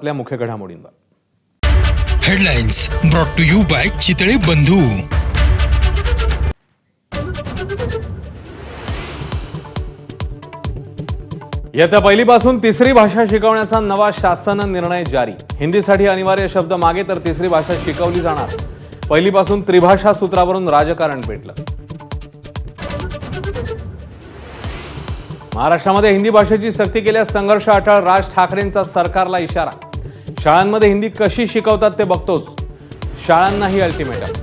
आपल्या मुख्य घडामोडींवर. Headlines brought to you by Chitale Bandhu. येत्या पहिलीपासून तिसरी भाषा शिकवण्याचा नवा शासन निर्णय जारी. हिंदीसाठी अनिवार्य शब्द मागे तर तिसरी भाषा शिकवली जाणार. पहिलीपासून त्रिभाषा सूत्रावरून राजकारण पेटलं. महाराष्ट्रामध्ये हिंदी भाषेची सक्ती केल्यास संघर्ष अटळ. राज ठाकरेंचा सरकारला इशारा. शाळांमध्ये हिंदी कशी शिकवतात ते बघतोच. शाळांनाही अल्टिमेटम.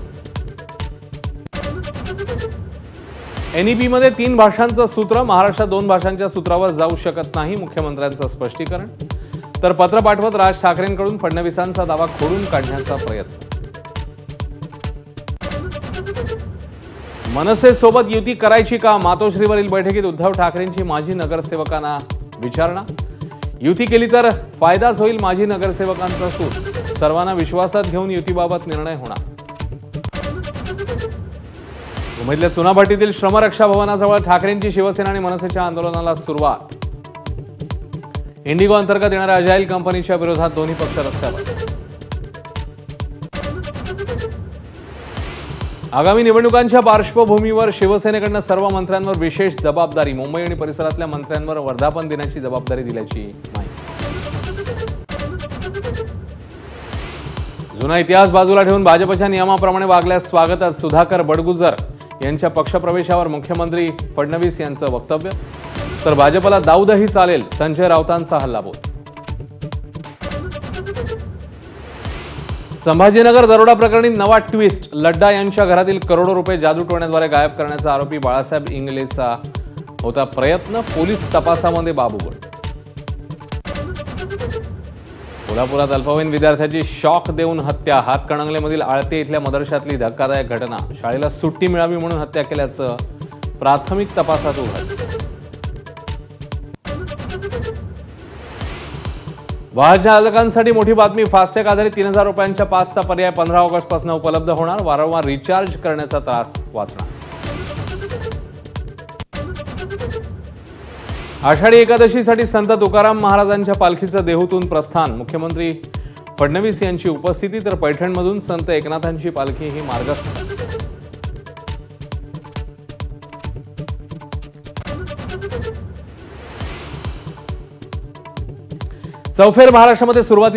एनईपी मध्ये 3 भाषांचं सूत्र. महाराष्ट्रात 2 भाषांच्या सूत्रावर जाऊ शकत नाही. मुख्यमंत्र्यांचं स्पष्टीकरण. तर पत्र पाठवत राज ठाकरेंकडून फडणवीसांचा दावा खोडून काढण्याचा प्रयत्न. मनसेसोबत युती करायची का? मातोश्रीवरील बैठकीत उद्धव ठाकरेंची माजी नगरसेवकांना विचारणा. युती केली तर फायदाच होईल माजी नगरसेवकांचा सूर. सर्वांना विश्वासात घेऊन युतीबाबत निर्णय होणार. मुंबईतल्या चुनाभट्टीतील श्रमरक्षा भवनाजवळ ठाकरेंची शिवसेना आणि मनसेच्या आंदोलनाला सुरुवात. इंडिगो अंतर्गत येणाऱ्या अजाईल कंपनीच्या विरोधात दोन्ही पक्ष रस्त्यावर. आगामी निवडणुकांच्या पार्श्वभूमीवर शिवसेनेकडून सर्व मंत्र्यांवर विशेष जबाबदारी. मुंबई आणि परिसरातल्या मंत्र्यांवर वर्धापन दिनाची जबाबदारी दिल्याची माहिती. जुना इतिहास बाजूला ठेवून भाजपच्या नियमाप्रमाणे वागल्यास स्वागतच. सुधाकर बडगुजर यांच्या पक्षप्रवेशावर मुख्यमंत्री फडणवीस यांचं वक्तव्य. तर भाजपला दाऊदही चालेल. संजय राऊतांचा हल्लाबोल. संभाजीनगर दरोडा प्रकरणी नवा ट्विस्ट. लड्डा यांच्या घरातील करोडो रुपये जादूटोण्याद्वारे गायब करण्याचा आरोपी बाळासाहेब इंगलेचा होता प्रयत्न. पोलीस तपासामध्ये बाबूगड. कोल्हापुरात अल्पवयीन विद्यार्थ्याची शॉक देऊन हत्या. हातकणंगलेमधील आळते इथल्या मदरशातली धक्कादायक घटना. शाळेला सुट्टी मिळावी म्हणून हत्या केल्याचं प्राथमिक तपासात उघड. वाहन चालकांसाठी मोठी बातमी. फास्टॅग आधारित 3000 रुपयांच्या पासचा पर्याय 15 ऑगस्टपासून उपलब्ध होणार. वारंवार रिचार्ज करण्याचा त्रास वाचणार. आषाढी एकादशीसाठी संत तुकाराम महाराजांच्या पालखीचं देहूतून प्रस्थान. मुख्यमंत्री फडणवीस यांची उपस्थिती. तर पैठणमधून संत एकनाथांची पालखी ही मार्गस्थ. चौफेर महाराष्ट्रामध्ये सुरुवात.